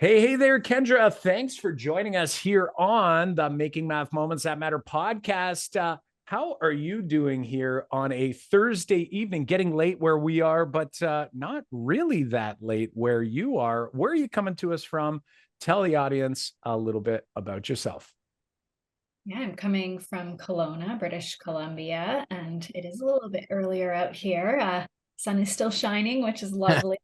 Hey there, Kendra. Thanks for joining us here on the Making Math Moments That Matter podcast. How are you doing here on a Thursday evening? Getting late where we are, but not really that late where you are. Where are you coming to us from? Tell the audience a little bit about yourself. Yeah, I'm coming from Kelowna, British Columbia, and it is a little bit earlier out here. Sun is still shining, which is lovely.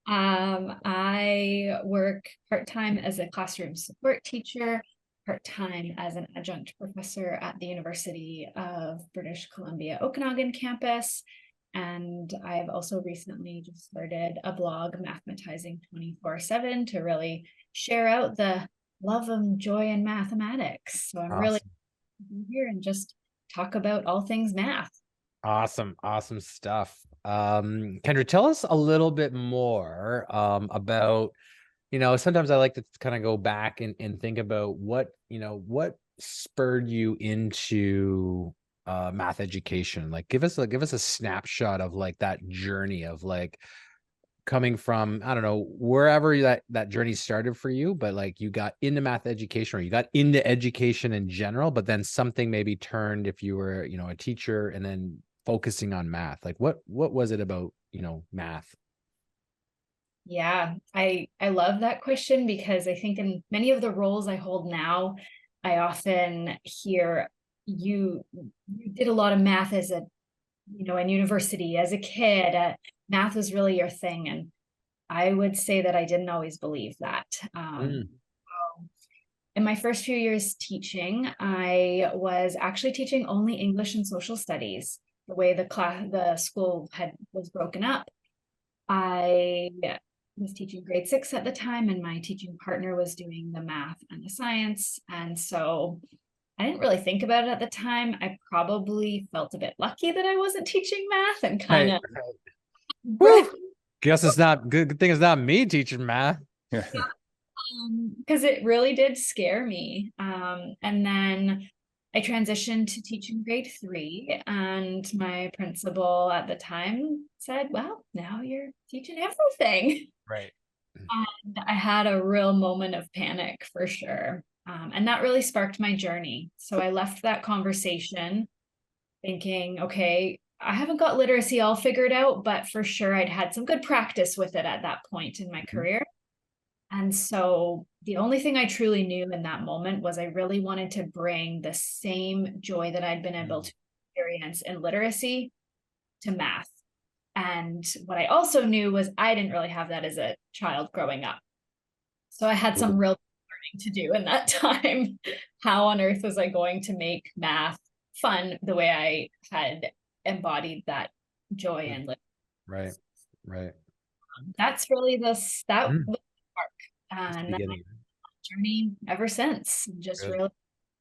I work part-time as a classroom support teacher, part-time as an adjunct professor at the University of British Columbia, Okanagan campus. And I've also recently just started a blog, Mathematizing 24/7, to really share out the love and joy in mathematics. So I'm really Awesome. here and just talk about all things math. Awesome stuff. Kendra, tell us a little bit more about, sometimes I like to kind of go back and think about what spurred you into math education. Like give us a snapshot of like that journey of like coming from, I don't know, wherever that journey started for you, but like you got into math education or you got into education in general, but then something maybe turned if you were, a teacher and then focusing on math. Like what was it about, math? Yeah, I love that question because I think in many of the roles I hold now, I often hear you did a lot of math as in university as a kid. Math was really your thing, and I would say that I didn't always believe that. Mm, In my first few years teaching, I was actually teaching only English and social studies. The way the school was broken up, I was teaching grade 6 at the time, and my teaching partner was doing the math and the science. And so I didn't really think about it at the time. I probably felt a bit lucky that I wasn't teaching math and kind right. of Woo! Guess it's not good thing it's not me teaching math. because it really did scare me. And then I transitioned to teaching grade 3, and my principal at the time said, "Well, now you're teaching everything." Right. And I had a real moment of panic for sure. And that really sparked my journey. So I left that conversation thinking, okay, I haven't got literacy all figured out, but for sure I'd had some good practice with it at that point in my Mhm. career. And so the only thing I truly knew in that moment was I really wanted to bring the same joy that I'd been able Mm, to experience in literacy to math. And what I also knew was I didn't really have that as a child growing up. So I had some cool. real learning to do in that time. How on earth was I going to make math fun the way I had embodied that joy and living? Right. Right. That's really that Mm, was the arc. that's the And beginning. journey ever since, just Good. really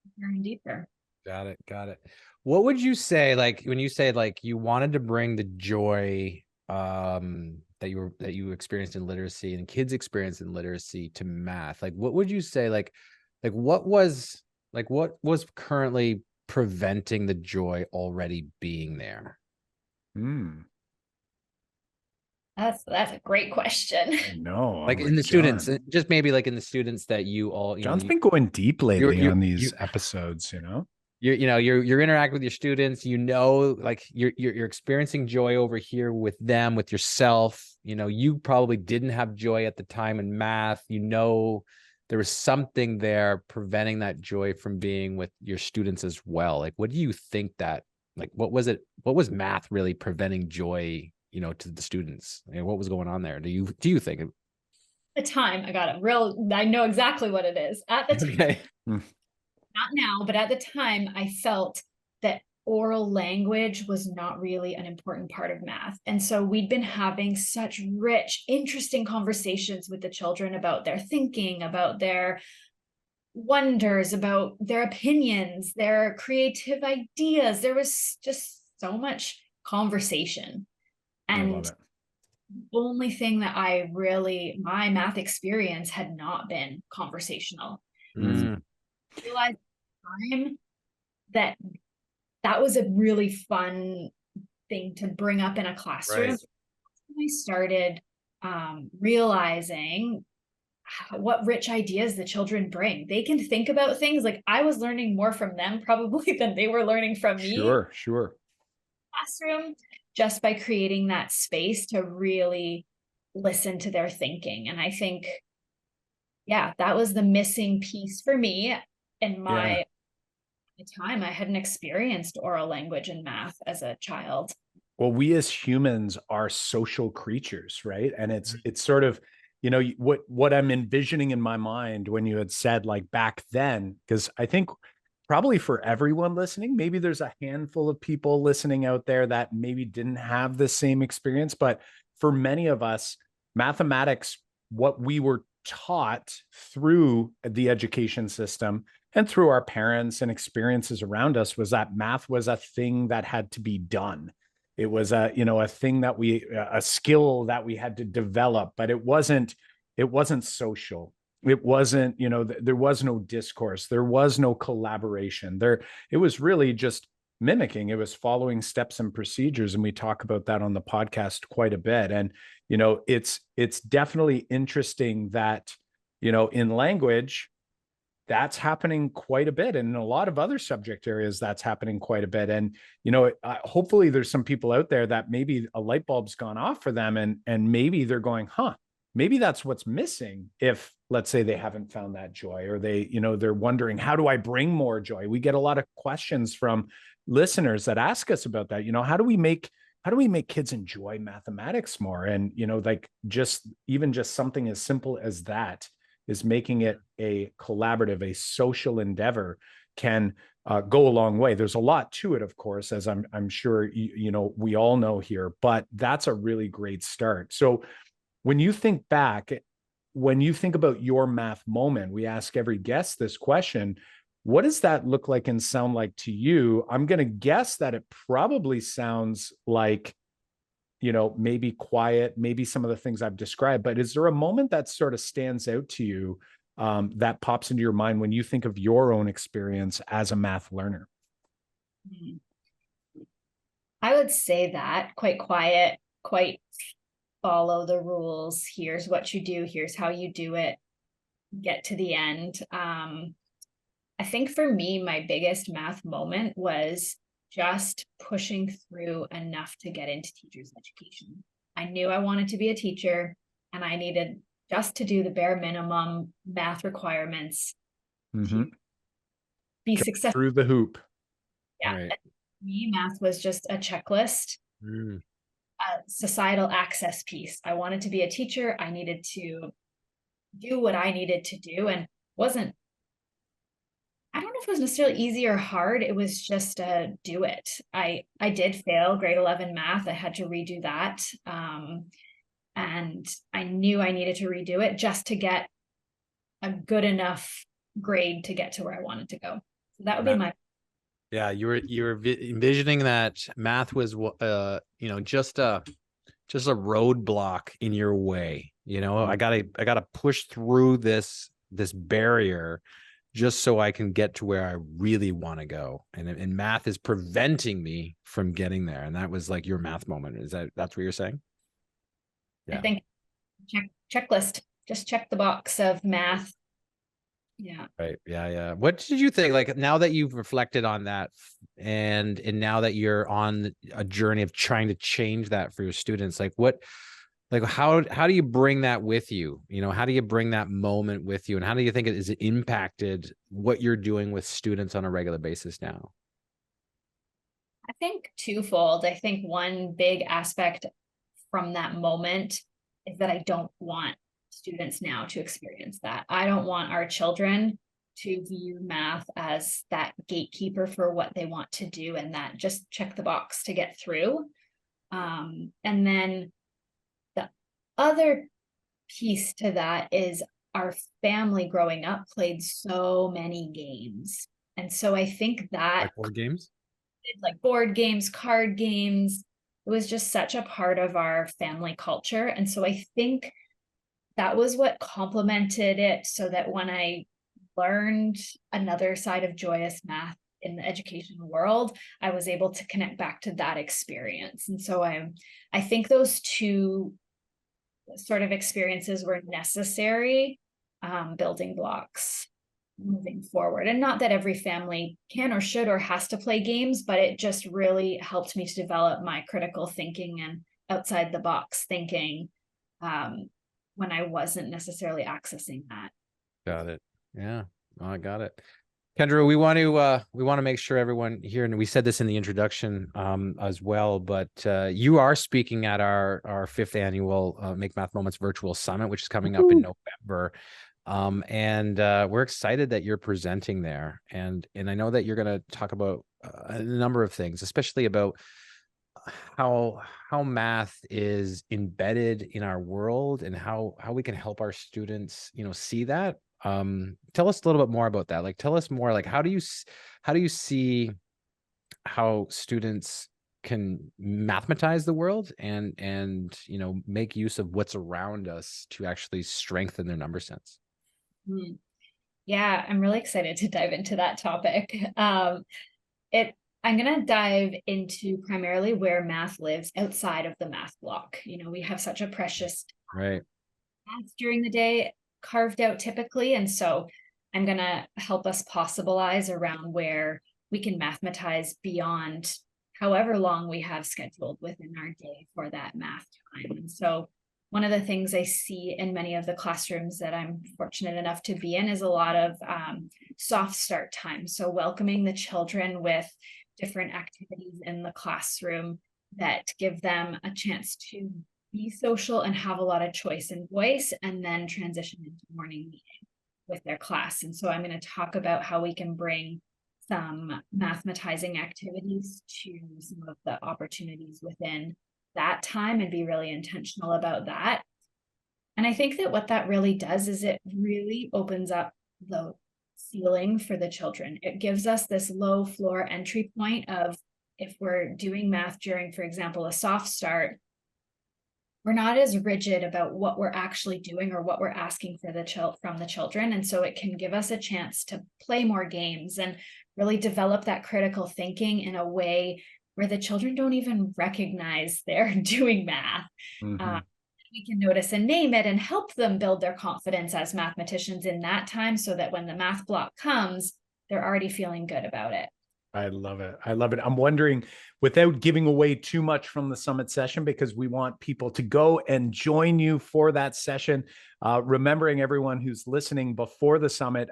deeper and deeper. Got it. Got it. What would you say, like when you say like you wanted to bring the joy that you experienced in literacy and kids experience in literacy to math? Like what would you say like what was currently preventing the joy already being there? Hmm. That's a great question. I know. I'm Like in like, the students, John. just maybe like in the students that you all, John's been going deep you're lately you're on you these episodes. you're interacting with your students, like you're experiencing joy over here with them, with yourself. You probably didn't have joy at the time in math. There was something there preventing that joy from being with your students as well. Like what do you think that, like what was math really preventing joy, to the students? What was going on there? Do you think? At the time, I know exactly what it is. At the time, Okay. Hmm. not now, but at the time, I felt that oral language was not really an important part of math. And so we'd been having such rich, interesting conversations with the children about their thinking, about their wonders, about their opinions, their creative ideas. There was just so much conversation. I love And it. the only thing that my math experience had not been conversational. And so Mm. Mm, I realized at the time that that was a really fun thing to bring up in a classroom. right. I started realizing what rich ideas the children bring. They can think about things like I was learning more from them probably than they were learning from me in the Sure. classroom, just by creating that space to really listen to their thinking. And I think, yeah, that was the missing piece for me in my time. I hadn't experienced oral language and math as a child. Well, we as humans are social creatures, right? And it's sort of, you know, what I'm envisioning in my mind when you had said like back then, because I think probably for everyone listening, maybe there's a handful of people listening out there that maybe didn't have the same experience, but for many of us, mathematics, what we were taught through the education system and through our parents and experiences around us was that math was a thing that had to be done. It was a thing that a skill that we had to develop, but it wasn't social. It wasn't, there was no discourse. There was no collaboration there. It was really just mimicking. It was following steps and procedures. And we talk about that on the podcast quite a bit. And, it's definitely interesting that, in language, that's happening quite a bit. And in a lot of other subject areas, that's happening quite a bit. And, hopefully there's some people out there that maybe a light bulb's gone off for them and maybe they're going, maybe that's what's missing. If let's say they haven't found that joy, or they're wondering, how do I bring more joy? We get a lot of questions from listeners that ask us about that. How do we make kids enjoy mathematics more? And, just something as simple as that is making it a collaborative, a social endeavor can go a long way. There's a lot to it, of course, as I'm sure, we all know here, but that's a really great start. So when you think back, when you think about your math moment, we ask every guest this question: what does that look like and sound like to you? I'm going to guess that it probably sounds like, maybe quiet, maybe some of the things I've described, but is there a moment that sort of stands out to you that pops into your mind when you think of your own experience as a math learner? I would say that quite quiet, quite follow the rules. Here's what you do. Here's how you do it. Get to the end. I think for me, my biggest math moment was just pushing through enough to get into teacher's education. I knew I wanted to be a teacher and I needed just to do the bare minimum math requirements to be successful through the hoop. Yeah. Right. For me, math was just a checklist, a societal access piece. I wanted to be a teacher. I needed to do what I needed to do, and I don't know if it was necessarily easy or hard. It was just do it. I did fail grade 11 math. I had to redo that. And I knew I needed to redo it just to get a good enough grade to get to where I wanted to go. So that would be my. Yeah, you were envisioning that math was just a roadblock in your way. I gotta push through this barrier just so I can get to where I really want to go. And math is preventing me from getting there. And that was like your math moment. That's what you're saying? Yeah. I think checklist, just check the box of math. Yeah. Right. Yeah. What did you think? Like, now that you've reflected on that and now that you're on a journey of trying to change that for your students, how do you bring that with you? How do you bring that moment with you? And how do you think it impacted what you're doing with students on a regular basis now? I think twofold. I think one big aspect from that moment is that I don't want students now to experience that. I don't want our children to view math as that gatekeeper for what they want to do and that just check the box to get through. And then the other piece to that is our family growing up played so many games. And so I think that like board games, card games, it was just such a part of our family culture. And so I think that was what complemented it, so that when I learned another side of joyous math in the education world, I was able to connect back to that experience. And so I think those two sort of experiences were necessary building blocks moving forward. And not that every family can or should or has to play games, but it just really helped me to develop my critical thinking and outside the box thinking when I wasn't necessarily accessing that. Got it. Yeah. Oh, I got it. Kendra, we want to make sure everyone here, and we said this in the introduction as well, but you are speaking at our fifth annual Make Math Moments virtual summit, which is coming up in November. And we're excited that you're presenting there. And I know that you're going to talk about a number of things, especially about how math is embedded in our world and how we can help our students, see that. Tell us a little bit more about that. Like, tell us more, like, how do you see how students can mathematize the world and make use of what's around us to actually strengthen their number sense? Yeah, I'm really excited to dive into that topic. I'm going to dive into primarily where math lives outside of the math block. We have such a precious math during the day carved out typically. And so I'm going to help us possibilize around where we can mathematize beyond however long we have scheduled within our day for that math time. And so one of the things I see in many of the classrooms that I'm fortunate enough to be in is a lot of soft start time. So welcoming the children with different activities in the classroom that give them a chance to be social and have a lot of choice and voice, and then transition into morning meeting with their class. And so I'm going to talk about how we can bring some mathematizing activities to some of the opportunities within that time and be really intentional about that. And I think that what that really does is it really opens up the ceiling for the children. It gives us this low floor entry point of, if we're doing math during, for example, a soft start, we're not as rigid about what we're actually doing or what we're asking for from the children. And so it can give us a chance to play more games and really develop that critical thinking in a way where the children don't even recognize they're doing math. We can notice and name it and help them build their confidence as mathematicians in that time, so that when the math block comes, they're already feeling good about it. I love it. I love it. I'm wondering, without giving away too much from the summit session, because we want people to go and join you for that session, remembering everyone who's listening before the summit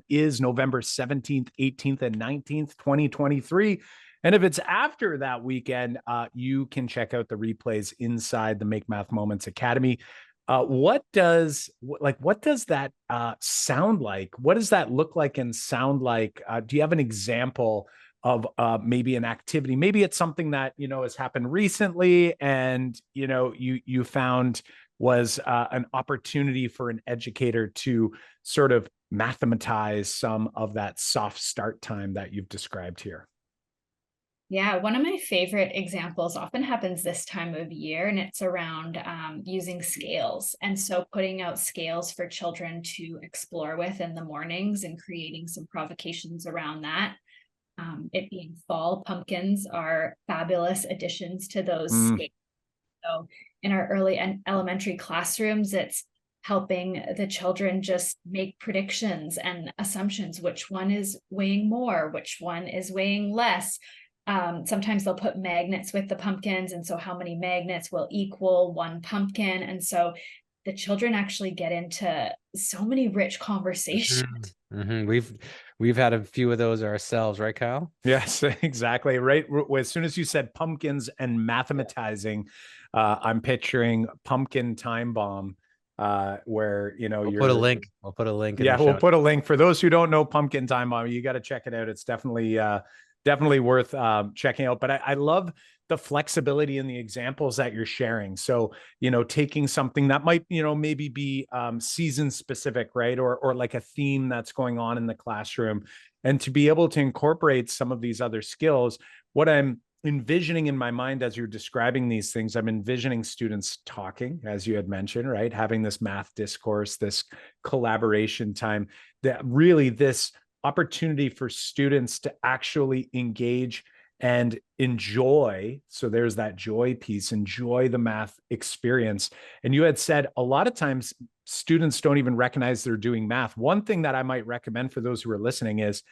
is November 17th, 18th, and 19th, 2023. And if it's after that weekend, you can check out the replays inside the Make Math Moments Academy. What does that sound like? What does that look like and sound like? Do you have an example of maybe an activity? Maybe it's something that has happened recently, and you found was an opportunity for an educator to sort of mathematize some of that soft start time that you've described here. Yeah, one of my favorite examples often happens this time of year, and it's around using scales. And so putting out scales for children to explore with in the mornings and creating some provocations around that. It being fall, pumpkins are fabulous additions to those scales. So in our early and elementary classrooms, it's helping the children just make predictions and assumptions. Which one is weighing more? Which one is weighing less? Sometimes they'll put magnets with the pumpkins, and so how many magnets will equal one pumpkin? And so the children actually get into so many rich conversations. We've had a few of those ourselves, right, Kyle? Yes, exactly. Right. As soon as you said pumpkins and mathematizing, I'm picturing Pumpkin Time Bomb, where we'll put a link. We'll put a link. Yeah, we'll put a link for those who don't know Pumpkin Time Bomb. You got to check it out. It's definitely worth checking out. But I love the flexibility in the examples that you're sharing. So, taking something that might, maybe be season specific, right? Or like a theme that's going on in the classroom, and to be able to incorporate some of these other skills. What I'm envisioning in my mind as you're describing these things, I'm envisioning students talking, as you had mentioned, right? Having this math discourse, this collaboration time, that really this opportunity for students to actually engage and enjoy. So there's that joy piece, enjoy the math experience. And you had said a lot of times students don't even recognize they're doing math. One thing that I might recommend for those who are listening is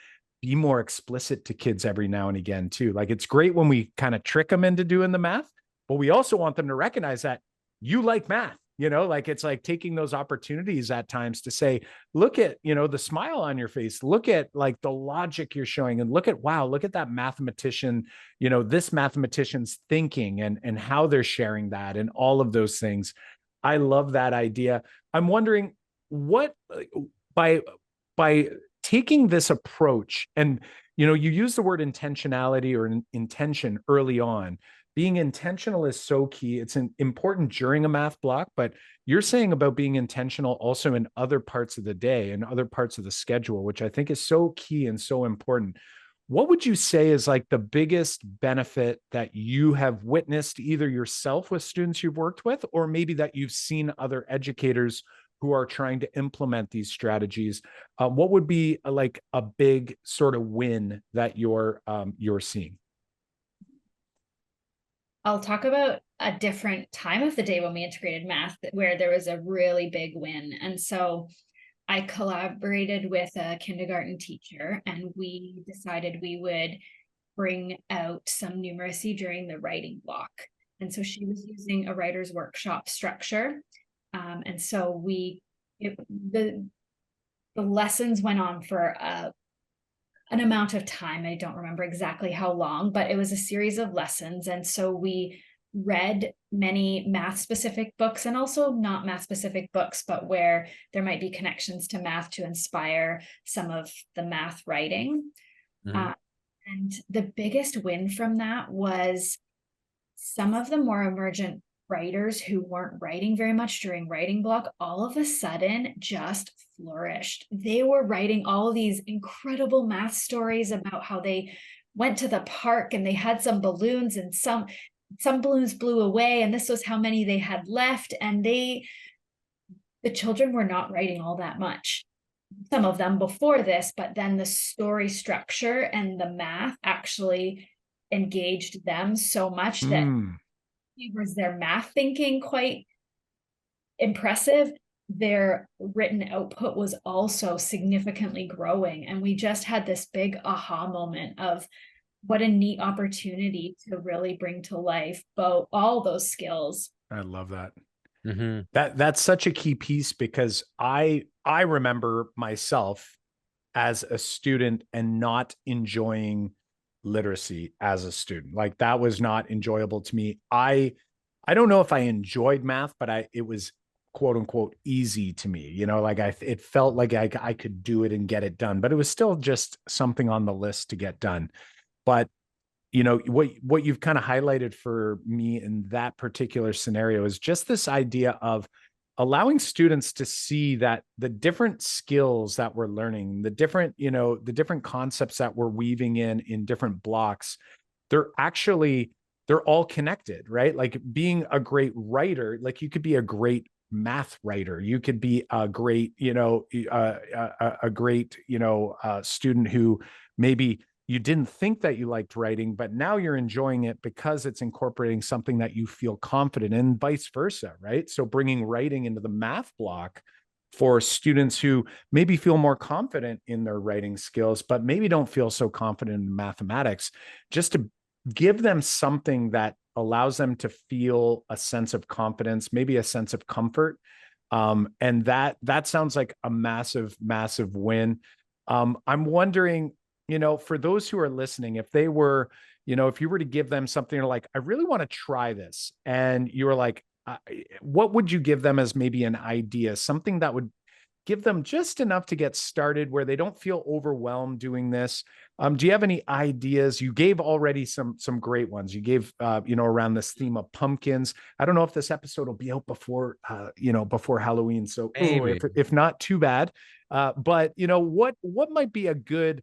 be more explicit to kids every now and again too. Like, it's great when we kind of trick them into doing the math, but we also want them to recognize that you like math. Like, it's like taking those opportunities at times to say, look at, the smile on your face, look at like the logic you're showing, and look at, wow, look at that mathematician, this mathematician's thinking and how they're sharing that and all of those things. I love that idea. I'm wondering what, by taking this approach, and, you use the word intentionality or intention early on. Being intentional is so key. It's important during a math block, but you're saying about being intentional also in other parts of the day and other parts of the schedule, which I think is so key and so important. What would you say is like the biggest benefit that you have witnessed either yourself with students you've worked with, or maybe that you've seen other educators who are trying to implement these strategies? What would be like a big sort of win that you're seeing? I'll talk about a different time of the day when we integrated math where there was a really big win. And so I collaborated with a kindergarten teacher, and we decided we would bring out some numeracy during the writing block. And so she was using a writer's workshop structure. And so the lessons went on for an amount of time. I don't remember exactly how long, but it was a series of lessons. And so we read many math specific books, and also not math specific books, but where there might be connections to math to inspire some of the math writing. Mm-hmm. And the biggest win from that was some of the more emergent writers who weren't writing very much during writing block all of a sudden just flourished. They were writing all of these incredible math stories about how they went to the park and they had some balloons, and some balloons blew away, and this was how many they had left. And the children were not writing all that much, some of them before this, but then the story structure and the math actually engaged them so much that was their math thinking quite impressive. Their written output was also significantly growing. And we just had this big aha moment of what a neat opportunity to really bring to life both all those skills. I love that. Mm-hmm. That's such a key piece, because I remember myself as a student and not enjoying literacy as a student. Like, that was not enjoyable to me. I don't know if I enjoyed math, but it was quote unquote easy to me. Like it felt like I could do it and get it done, but it was still just something on the list to get done. But what you've kind of highlighted for me in that particular scenario is just this idea of allowing students to see that the different skills that we're learning, the different concepts that we're weaving in different blocks, they're all connected, right? Like, being a great writer, like, you could be a great math writer, you could be a great, a great, student who maybe you didn't think that you liked writing, but now you're enjoying it because it's incorporating something that you feel confident in, and vice versa, right? So bringing writing into the math block for students who maybe feel more confident in their writing skills, but maybe don't feel so confident in mathematics, just to give them something that allows them to feel a sense of confidence, maybe a sense of comfort. And that sounds like a massive, massive win. I'm wondering, for those who are listening, if they were, if you were to give them something like, I really want to try this, and you were like, what would you give them as maybe an idea, something that would give them just enough to get started where they don't feel overwhelmed doing this? Do you have any ideas? You gave already some great ones. You gave, around this theme of pumpkins. I don't know if this episode will be out before, before Halloween. So if not, too bad. But what might be a good,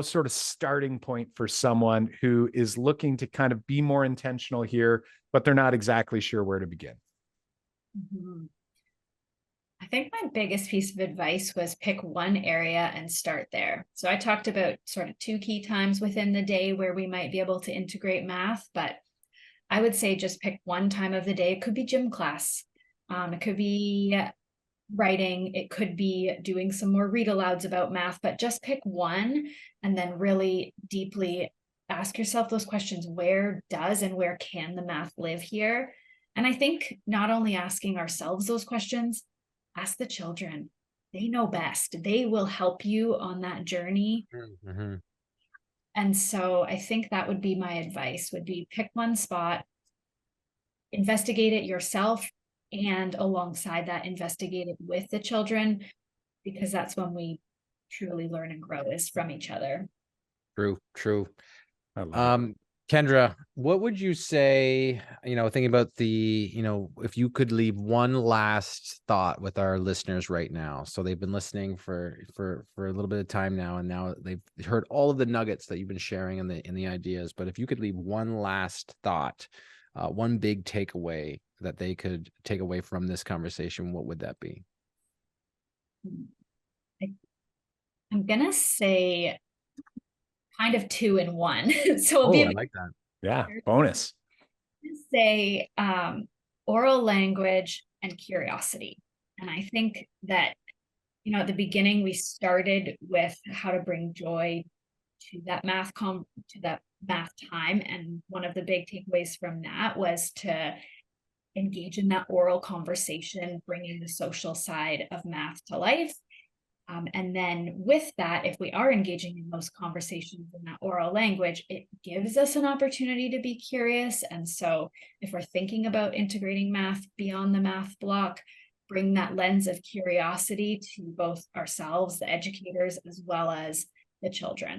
sort of starting point for someone who is looking to kind of be more intentional here, but they're not exactly sure where to begin? Mm-hmm. I think my biggest piece of advice was pick one area and start there. So I talked about sort of 2 key times within the day where we might be able to integrate math, but I would say just pick one time of the day. It could be gym class. It could be writing, it could be doing some more read alouds about math, but just pick one and then really deeply ask yourself those questions. Where does and where can the math live here? And I think not only asking ourselves those questions, ask the children. They know best. They will help you on that journey. Mm-hmm. And so I think that would be my advice, would be pick one spot, investigate it yourself, and alongside that, investigate it with the children, because that's when we truly learn and grow, is from each other. True. I love it. Kendra, what would you say, thinking about the, if you could leave one last thought with our listeners right now. So they've been listening for a little bit of time now, and now they've heard all of the nuggets that you've been sharing in the ideas. But if you could leave one last thought, one big takeaway that they could take away from this conversation, what would that be? I'm gonna say kind of 2 in 1. So I like that. Yeah, bonus. Say oral language and curiosity. And I think that, at the beginning, we started with how to bring joy to that math time. And one of the big takeaways from that was to engage in that oral conversation, bringing the social side of math to life. And then with that, if we are engaging in those conversations in that oral language, it gives us an opportunity to be curious. And so if we're thinking about integrating math beyond the math block, bring that lens of curiosity to both ourselves, the educators, as well as the children.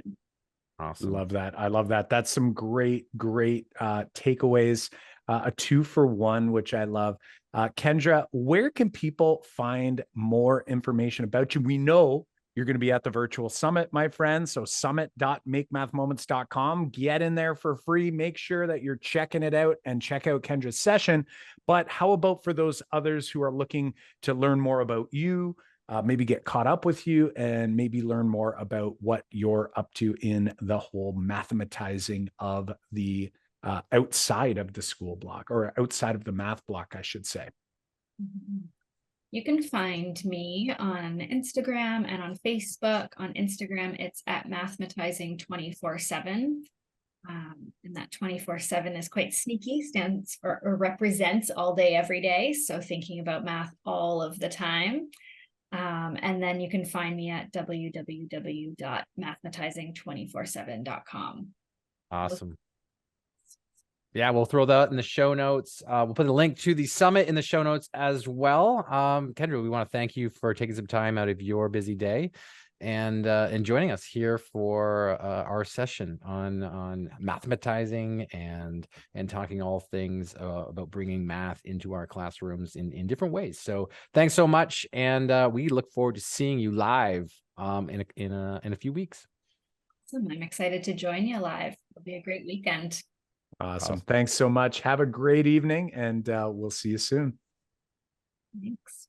Awesome. Love that. I love that. That's some great takeaways. A 2 for 1, which I love. Kendra, where can people find more information about you? We know you're going to be at the virtual summit, my friend. So summit.makemathmoments.com. Get in there for free. Make sure that you're checking it out and check out Kendra's session. But how about for those others who are looking to learn more about you, maybe get caught up with you, and maybe learn more about what you're up to in the whole mathematizing of the outside of the school block, or outside of the math block, I should say? You can find me on Instagram and on Facebook. On Instagram, it's at Mathematizing 24/7. And that 24/7 is quite sneaky, stands for or represents all day, every day. So thinking about math all of the time. And then you can find me at www.mathematizing247.com. Awesome. Yeah, we'll throw that in the show notes. We'll put a link to the summit in the show notes as well. Kendra, we want to thank you for taking some time out of your busy day and joining us here for our session on mathematizing and talking all things about bringing math into our classrooms in different ways. So thanks so much, and we look forward to seeing you live in a few weeks. Awesome. I'm excited to join you live. It'll be a great weekend. Awesome. Thanks so much. Have a great evening, and we'll see you soon. Thanks.